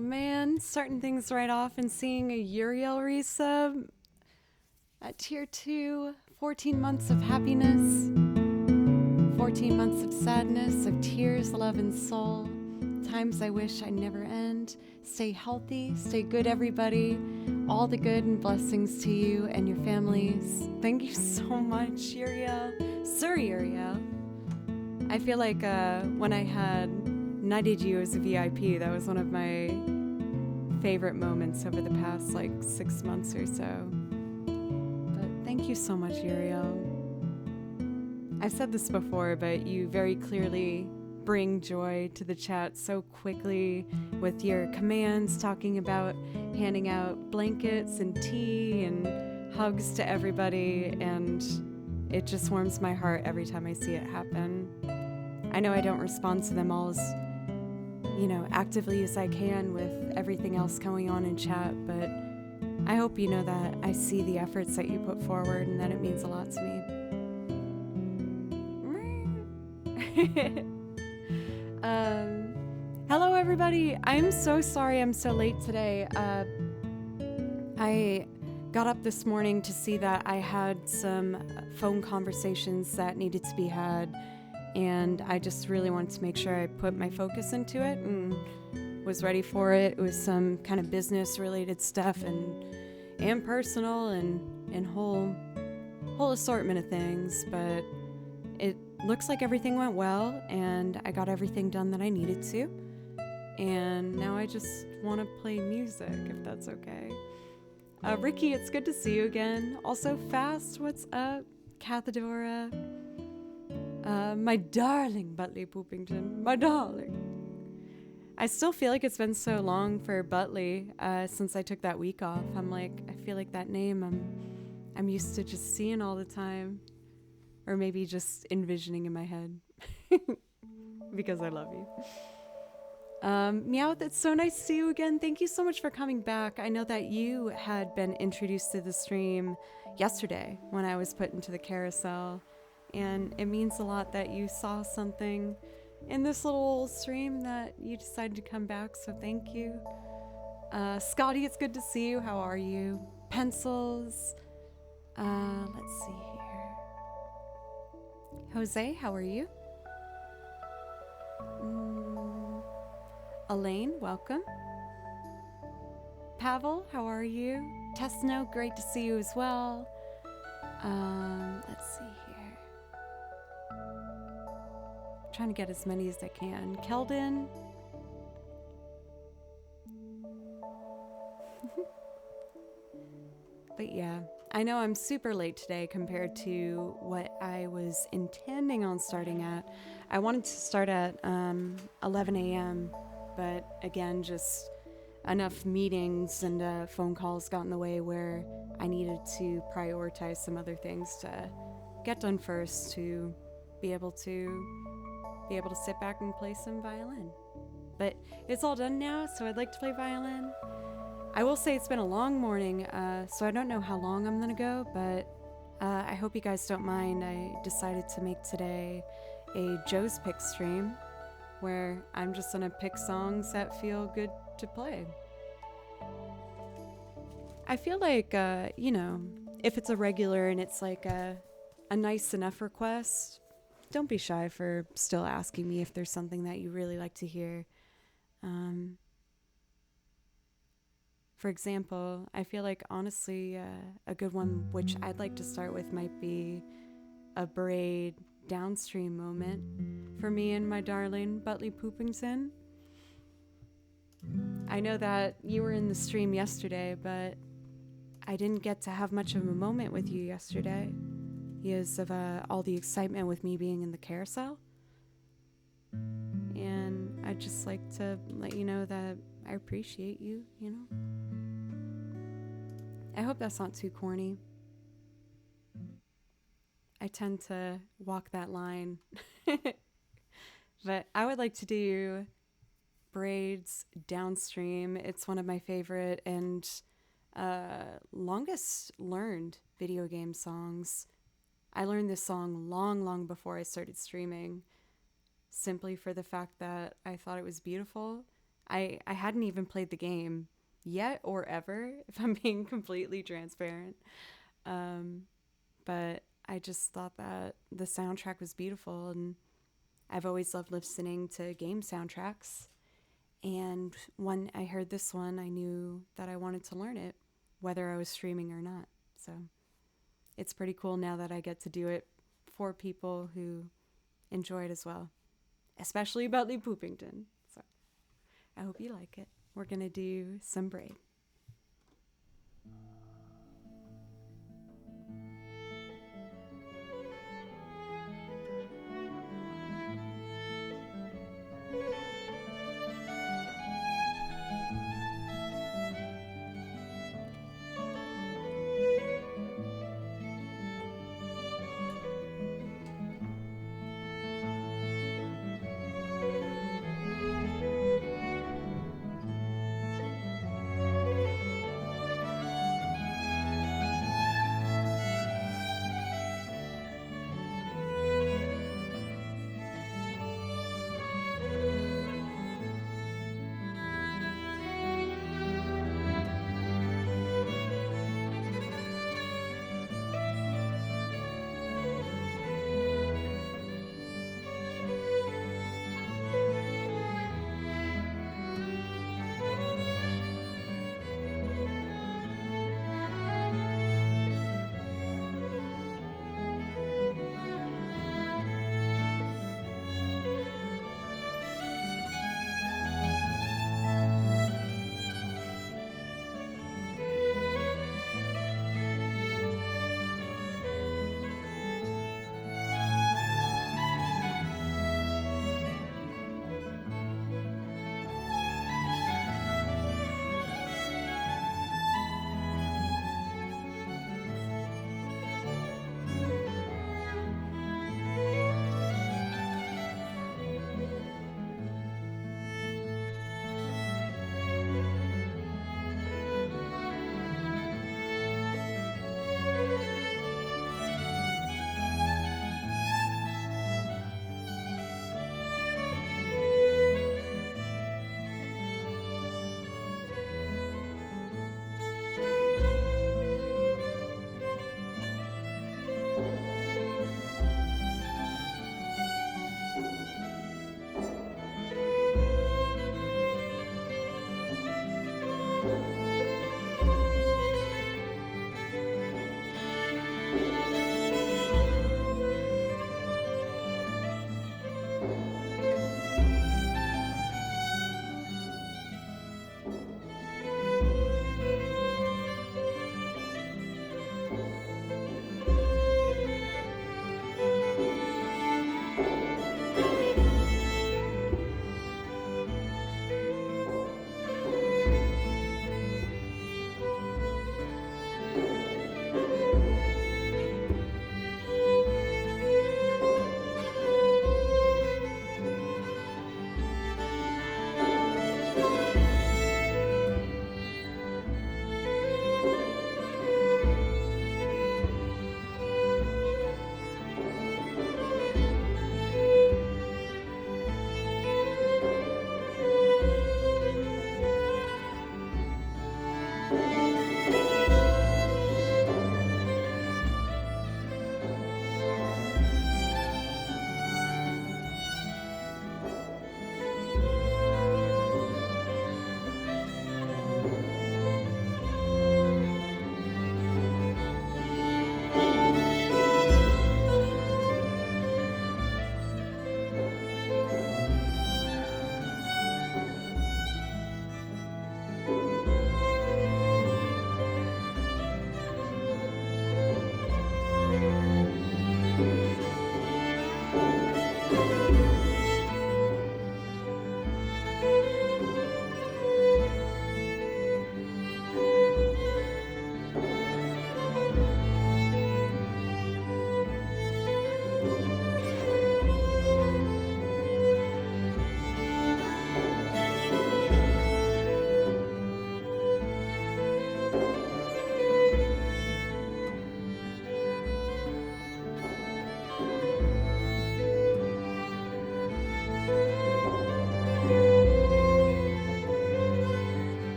man, starting things right off and seeing a Uriel resub at tier 2, 14 months of happiness, 14 months of sadness, of tears, love, and soul. Times I wish I never end. Stay healthy, stay good, everybody. All the good and blessings to you and your families. Thank you so much, Uriel. Sir Uriel. I feel like when I had knighted you as a VIP, that was one of my favorite moments over the past 6 months or so. But thank you so much, Uriel. I've said this before, but you very clearly bring joy to the chat so quickly with your commands, talking about handing out blankets and tea and hugs to everybody, and it just warms my heart every time I see it happen. I know I don't respond to them all as, actively as I can with everything else going on in chat, but I hope you know that I see the efforts that you put forward and that it means a lot to me. Hello, everybody. I'm so sorry I'm so late today. I got up this morning to see that I had some phone conversations that needed to be had, and I just really wanted to make sure I put my focus into it and was ready for it. It was some kind of business-related stuff and personal and whole assortment of things, but it looks like everything went well, and I got everything done that I needed to. And now I just want to play music, if that's okay. Ricky, it's good to see you again. Also, Fast, what's up? Cathedora. My darling Butley Poopington. My darling. I still feel like it's been so long for Butley since I took that week off. I feel like that name I'm used to just seeing all the time. Or maybe just envisioning in my head. Because I love you. Meowth, it's so nice to see you again. Thank you so much for coming back. I know that you had been introduced to the stream yesterday when I was put into the carousel. And it means a lot that you saw something in this little stream that you decided to come back, so thank you. Scotty, it's good to see you. How are you? Pencils. Let's see here. Jose, how are you? Elaine, welcome. Pavel, how are you? Tesno, great to see you as well. Let's see here. I'm trying to get as many as I can. Keldon. But yeah, I know I'm super late today compared to what I was intending on starting at. I wanted to start at 11 a.m., but again, just enough meetings and phone calls got in the way where I needed to prioritize some other things to get done first to be able to sit back and play some violin. But it's all done now, so I'd like to play violin. I will say it's been a long morning, so I don't know how long I'm gonna go, but I hope you guys don't mind. I decided to make today a Joe's Pick stream where I'm just gonna pick songs that feel good to play. I feel like, if it's a regular and it's like a nice enough request, don't be shy for still asking me if there's something that you really like to hear. For example, I feel like honestly a good one which I'd like to start with might be a Braid downstream moment for me and my darling Butley Poopington. I know that you were in the stream yesterday, but I didn't get to have much of a moment with you yesterday because of all the excitement with me being in the carousel. And I'd just like to let you know that I appreciate you, I hope that's not too corny. I tend to walk that line. But I would like to do Braid's Downstream. It's one of my favorite and longest learned video game songs. I learned this song long before I started streaming, simply for the fact that I thought it was beautiful. I hadn't even played the game yet or ever, if I'm being completely transparent. Um, but I just thought that the soundtrack was beautiful, and I've always loved listening to game soundtracks. And when I heard this one, I knew that I wanted to learn it, whether I was streaming or not. So it's pretty cool now that I get to do it for people who enjoy it as well, especially Bentley Poopington. So I hope you like it. We're going to do some Braid.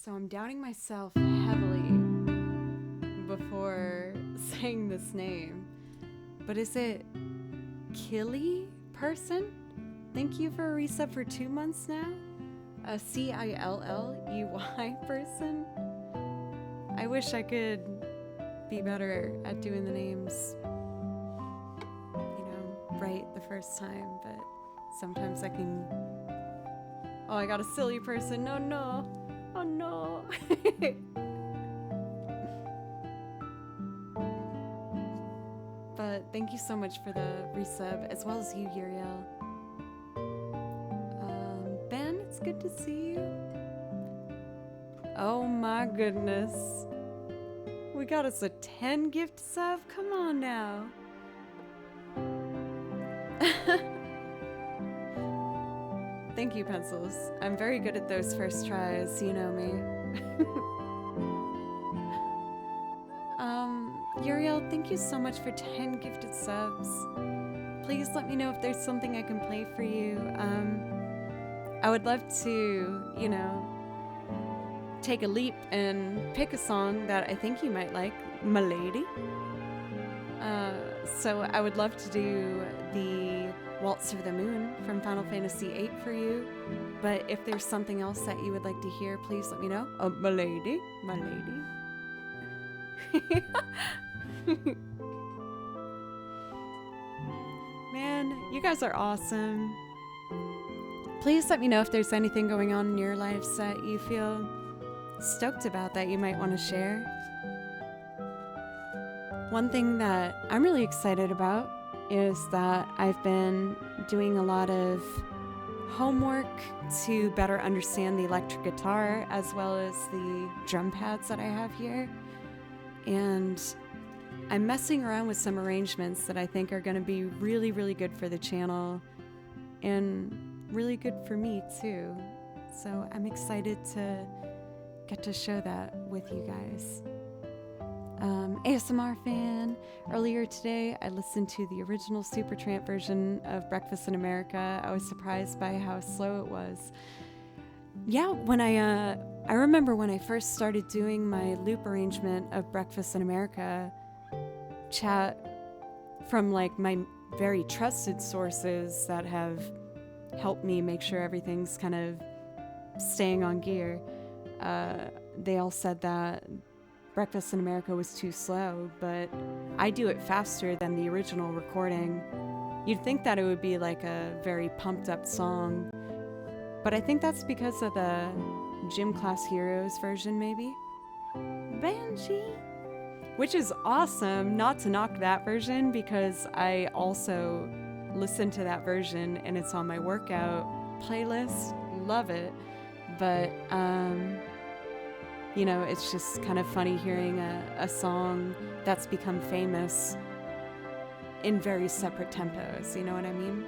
So I'm doubting myself heavily before saying this name. But is it Killy person? Thank you for a resub for 2 months now. A Cilley person. I wish I could be better at doing the names, right the first time, but sometimes I can. Oh, I got a silly person. No. Oh no. But thank you so much for the resub, as well as you, Uriel. Ben, it's good to see you. Oh my goodness. We got us a 10 gift sub? Come on now. Thank you, Pencils. I'm very good at those first tries, you know me. Uriel, thank you so much for 10 gifted subs. Please let me know if there's something I can play for you. I would love to, take a leap and pick a song that I think you might like, Milady. So I would love to do the Waltz Over the Moon from Final Fantasy VIII for you. But if there's something else that you would like to hear, please let me know. Oh, Milady. Man, you guys are awesome. Please let me know if there's anything going on in your lives that you feel stoked about that you might want to share. One thing that I'm really excited about is that I've been doing a lot of homework to better understand the electric guitar as well as the drum pads that I have here. And I'm messing around with some arrangements that I think are going to be really, really good for the channel and really good for me too. So I'm excited to get to show that with you guys. ASMR fan, earlier today I listened to the original Supertramp version of Breakfast in America. I was surprised by how slow it was. Yeah, when I remember when I first started doing my loop arrangement of Breakfast in America, chat from like my very trusted sources that have helped me make sure everything's kind of staying on gear, they all said that Breakfast in America was too slow, but I do it faster than the original recording. You'd think that it would be like a very pumped up song, but I think that's because of the Gym Class Heroes version, maybe? Banshee! Which is awesome, not to knock that version, because I also listen to that version and it's on my workout playlist. Love it. But, it's just kind of funny hearing a song that's become famous in very separate tempos, you know what I mean?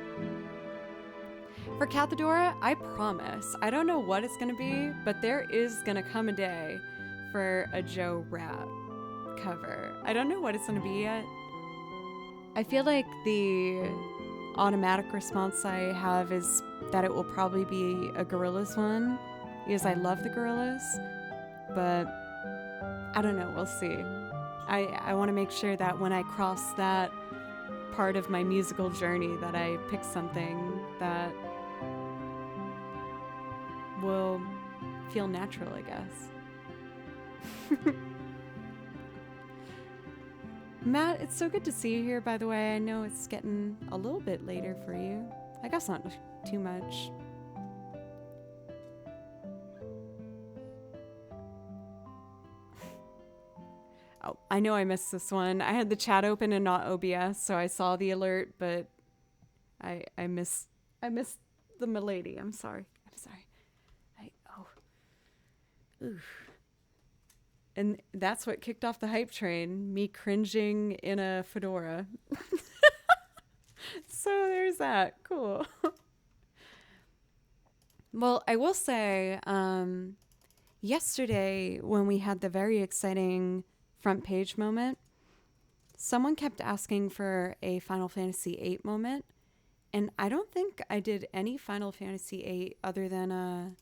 For Cathedora, I promise, I don't know what it's gonna be, but there is gonna come a day for a Joe rap cover. I don't know what it's gonna be yet. I feel like the automatic response I have is that it will probably be a Gorillaz one, because I love the Gorillaz, but I don't know, we'll see. I want to make sure that when I cross that part of my musical journey that I pick something that will feel natural, I guess. Matt, it's so good to see you here, by the way. I know it's getting a little bit later for you. I guess not too much. Oh, I know I missed this one. I had the chat open and not OBS, so I saw the alert, but I missed the milady. I'm sorry. Oof. And that's what kicked off the hype train, me cringing in a fedora. So there's that. Cool. Well, I will say, yesterday when we had the very exciting front page moment, someone kept asking for a Final Fantasy VIII moment, and I don't think I did any Final Fantasy VIII other than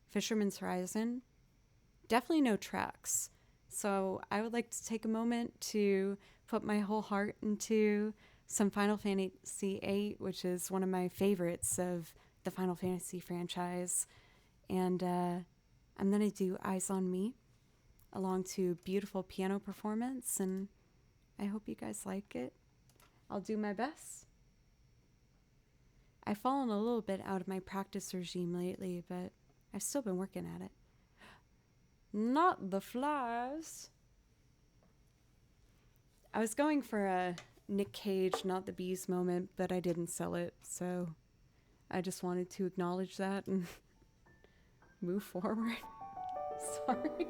Fisherman's Horizon. Definitely no tracks. So I would like to take a moment to put my whole heart into some Final Fantasy VIII, which is one of my favorites of the Final Fantasy franchise. And I'm going to do Eyes on Me along to beautiful piano performance, and I hope you guys like it. I'll do my best. I've fallen a little bit out of my practice regime lately, but I've still been working at it. Not the flies. I was going for a Nick Cage, not the bees moment, but I didn't sell it, so I just wanted to acknowledge that and move forward. Sorry.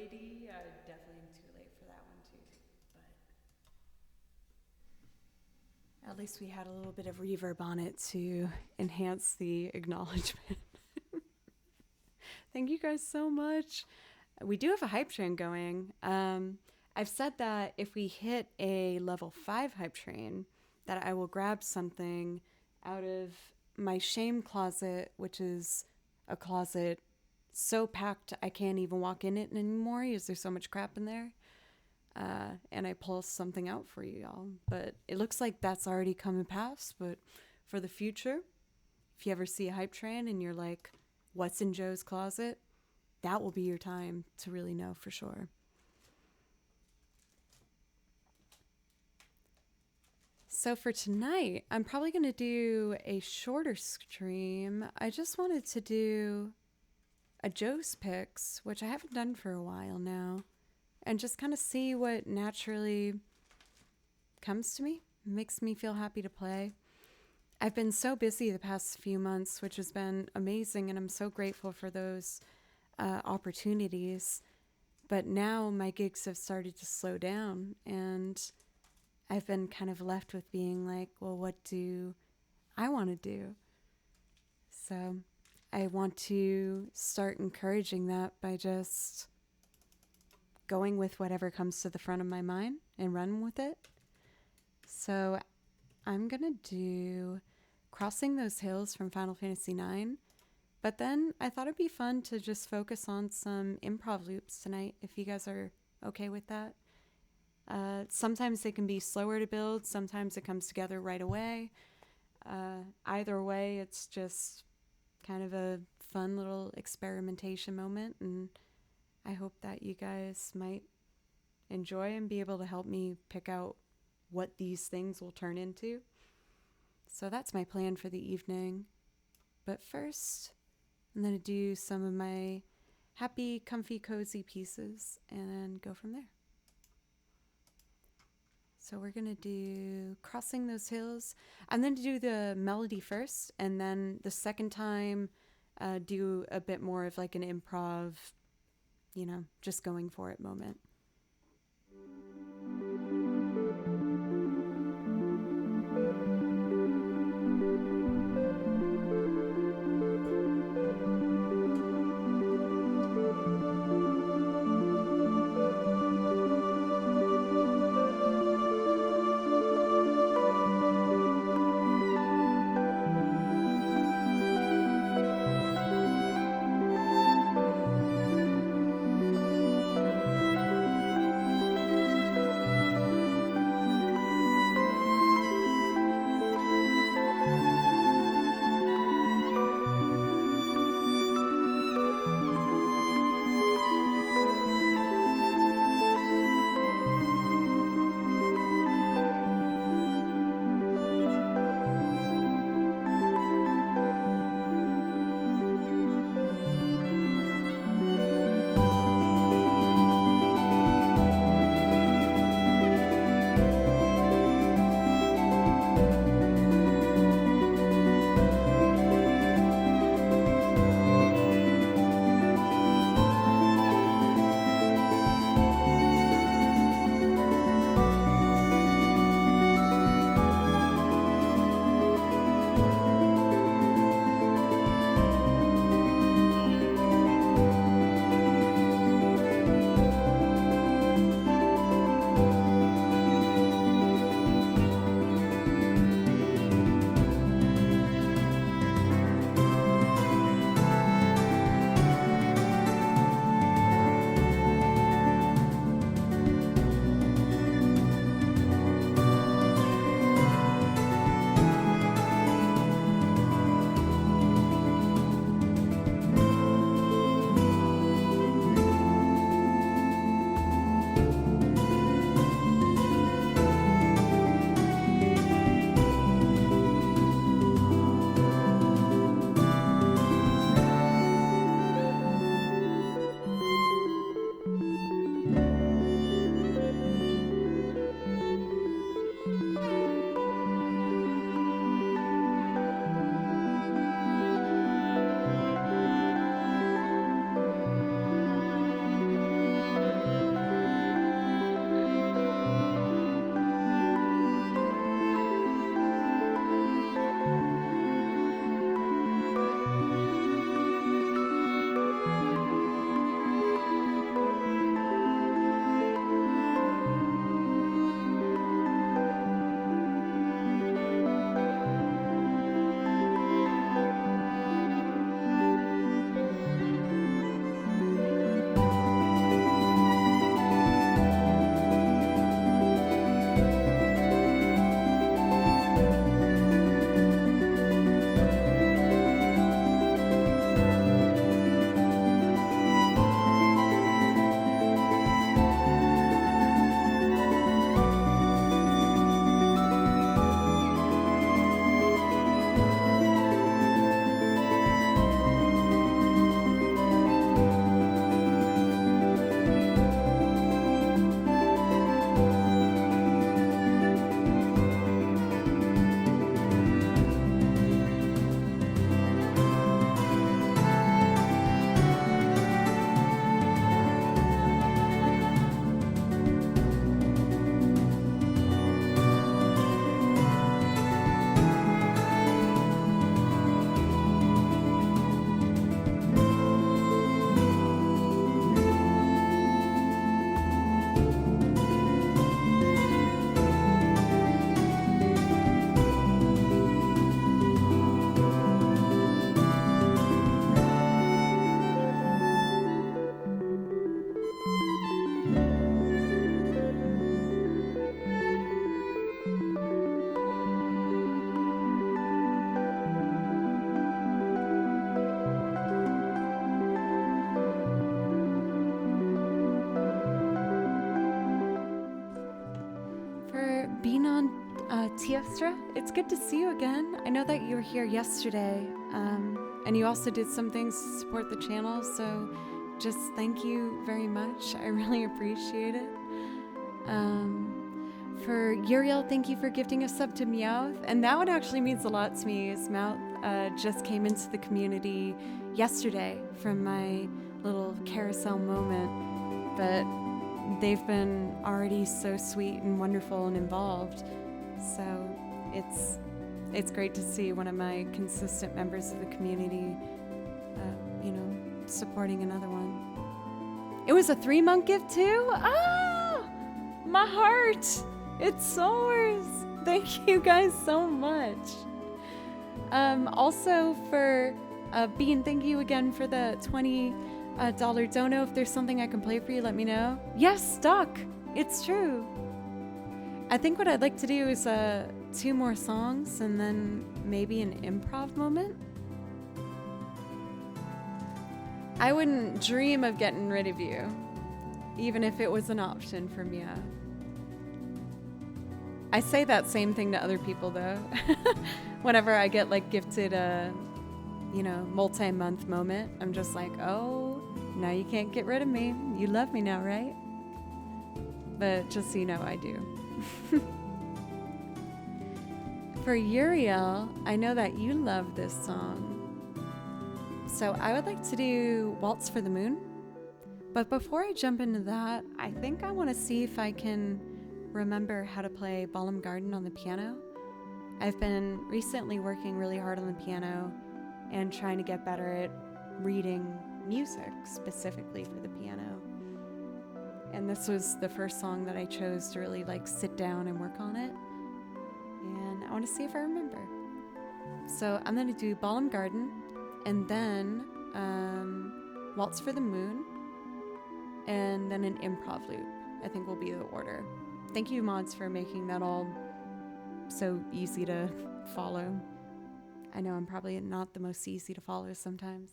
lady, I definitely am too late for that one too. But at least we had a little bit of reverb on it to enhance the acknowledgement. Thank you guys so much. We do have a hype train going. I've said that if we hit a level 5 hype train, that I will grab something out of my shame closet, which is a closet so packed I can't even walk in it anymore because there's so much crap in there. And I pull something out for you all. But it looks like that's already come and passed. But for the future, if you ever see a hype train and you're like, what's in Joe's closet? That will be your time to really know for sure. So for tonight, I'm probably going to do a shorter stream. I just wanted to do a Joe's Picks, which I haven't done for a while now, and just kind of see what naturally comes to me, makes me feel happy to play. I've been so busy the past few months, which has been amazing, and I'm so grateful for those opportunities. But now my gigs have started to slow down, and I've been kind of left with being like, well, what do I want to do? So I want to start encouraging that by just going with whatever comes to the front of my mind and run with it. So I'm going to do Crossing Those Hills from Final Fantasy IX. But then I thought it'd be fun to just focus on some improv loops tonight, if you guys are okay with that. Sometimes they can be slower to build. Sometimes it comes together right away. Either way, it's just kind of a fun little experimentation moment. And I hope that you guys might enjoy and be able to help me pick out what these things will turn into. So that's my plan for the evening. But first, I'm going to do some of my happy, comfy, cozy pieces and go from there. So we're going to do Crossing Those Hills. I'm going to do the melody first, and then the second time do a bit more of like an improv, just going for it moment. Destra. It's good to see you again. I know that you were here yesterday, and you also did some things to support the channel, so just thank you very much. I really appreciate it. For Uriel, thank you for gifting a sub to Meowth, and that one actually means a lot to me, as Meowth just came into the community yesterday from my little carousel moment, but they've been already so sweet and wonderful and involved. So it's great to see one of my consistent members of the community, supporting another one. It was a 3-month gift too? Ah, my heart, it soars. Thank you guys so much. Also for Bean, thank you again for the $20 dono. If there's something I can play for you, let me know. Yes, Stuck, it's true. I think what I'd like to do is 2 more songs and then maybe an improv moment. I wouldn't dream of getting rid of you, even if it was an option for Mia. I say that same thing to other people though. Whenever I get like gifted a, multi-month moment, I'm just like, oh, now you can't get rid of me. You love me now, right? But just so you know, I do. For Uriel, I know that you love this song. So I would like to do Waltz for the Moon. But before I jump into that, I think I want to see if I can remember how to play Balam Garden on the piano. I've been recently working really hard on the piano and trying to get better at reading music specifically for the piano. And this was the first song that I chose to really sit down and work on it. And I want to see if I remember. So I'm going to do Balam Garden and then Waltz for the Moon and then an improv loop, I think will be the order. Thank you, mods, for making that all so easy to follow. I know I'm probably not the most easy to follow sometimes.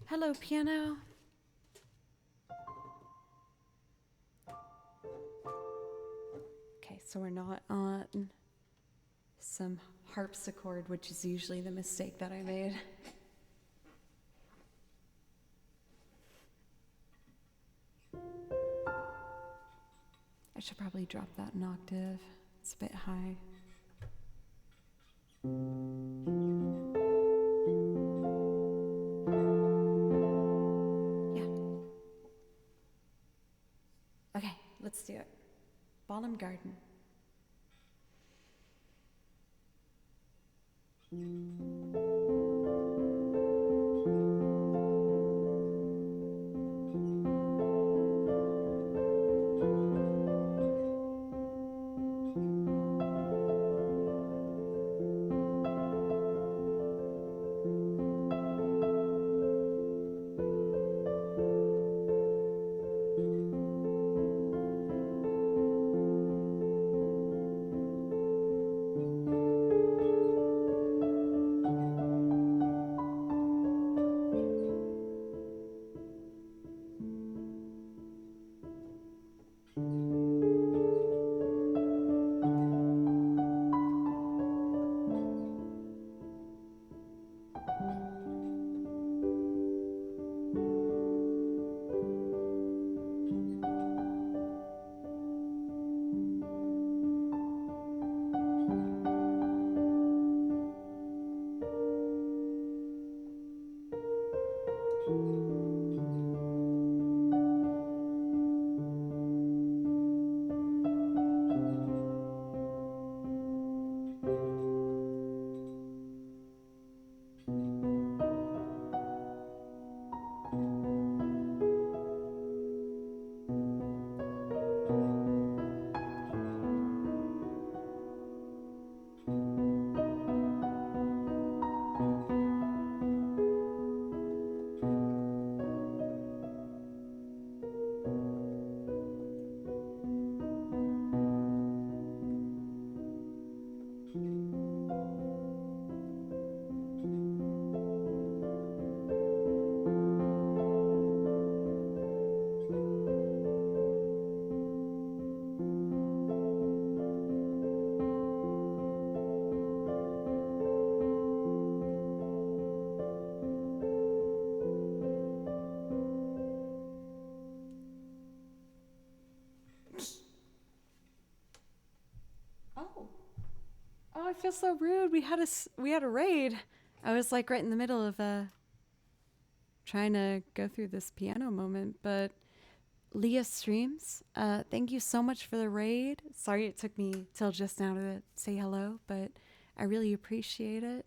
Hello, piano. Okay, so we're not on some harpsichord, which is usually the mistake that I made. I should probably drop that an octave. It's a bit high. Yeah. Okay, let's do it. Balam Garden. I feel so rude. We had a raid. I was like right in the middle of trying to go through this piano moment, but Leah Streams, thank you so much for the raid. Sorry it took me till just now to say hello, but I really appreciate it.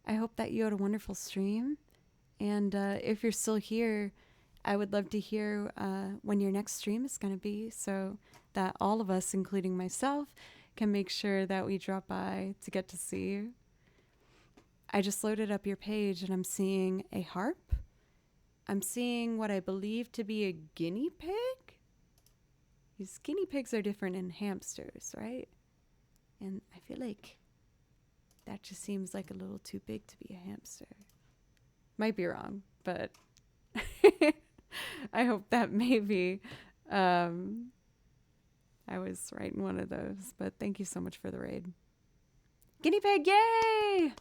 I hope that you had a wonderful stream. And if you're still here, I would love to hear when your next stream is going to be so that all of us, including myself, can make sure that we drop by to get to see you. I just loaded up your page and I'm seeing a harp. I'm seeing what I believe to be a guinea pig. These guinea pigs are different than hamsters, right? And I feel like that just seems like a little too big to be a hamster. Might be wrong, but I hope that maybe I was right in one of those. But thank you so much for the raid. Guinea pig, yay!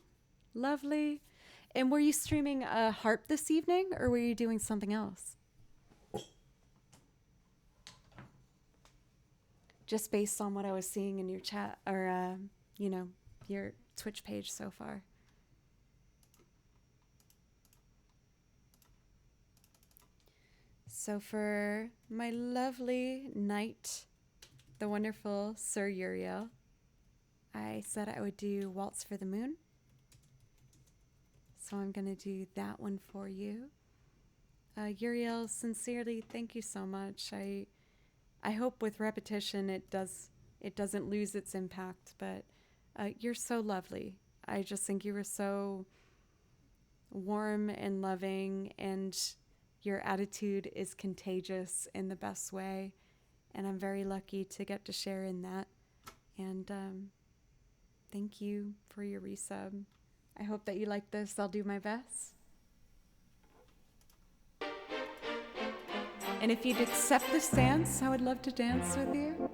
Lovely. And were you streaming a harp this evening, or were you doing something else? Just based on what I was seeing in your chat, or, your Twitch page so far. So for my lovely knight, the wonderful Sir Uriel, I said I would do Waltz for the Moon. So I'm going to do that one for you. Uriel, sincerely, thank you so much. I hope with repetition it doesn't lose its impact, but you're so lovely. I just think you were so warm and loving, and your attitude is contagious in the best way, and I'm very lucky to get to share in that. And thank you for your resub. I hope that you like this. I'll do my best. And if you'd accept this dance, I would love to dance with you.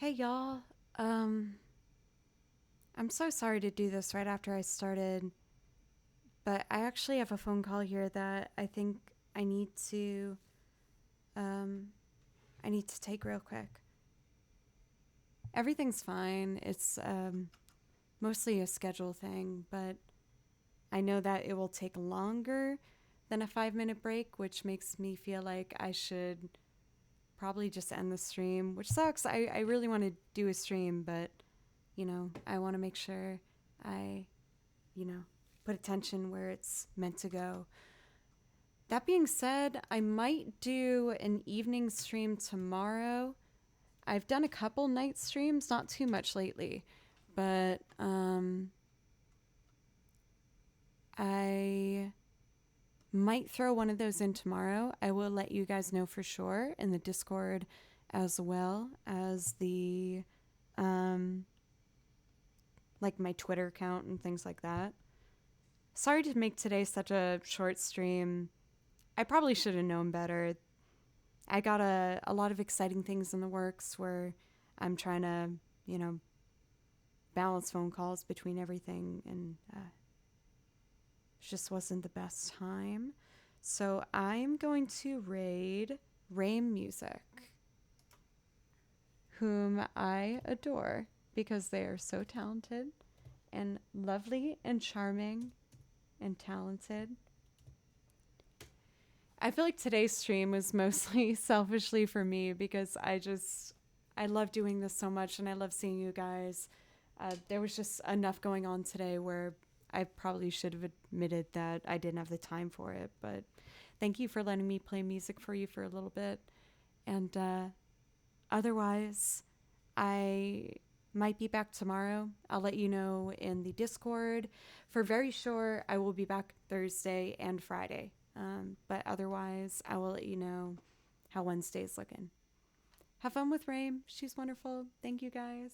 Hey y'all. I'm so sorry to do this right after I started, but I actually have a phone call here that I think I need to um I need to take real quick. Everything's fine. It's mostly a schedule thing, but I know that it will take longer than a 5-minute break, which makes me feel like I should probably just end the stream, which sucks. I really want to do a stream, but, I want to make sure I, put attention where it's meant to go. That being said, I might do an evening stream tomorrow. I've done a couple night streams, not too much lately, but I might throw one of those in tomorrow. I will let you guys know for sure in the Discord as well as the like my Twitter account and things like that. Sorry to make today such a short stream. I probably should have known better. I got a lot of exciting things in the works where I'm trying to, balance phone calls between everything, and it just wasn't the best time. So I'm going to raid Rame Music, whom I adore because they are so talented and lovely and charming and talented. I feel like today's stream was mostly selfishly for me because I love doing this so much and I love seeing you guys. There was just enough going on today where I probably should have admitted that I didn't have the time for it, but thank you for letting me play music for you for a little bit. And otherwise, I might be back tomorrow. I'll let you know in the Discord. For very sure, I will be back Thursday and Friday. But otherwise, I will let you know how Wednesday's looking. Have fun with Rame. She's wonderful. Thank you, guys.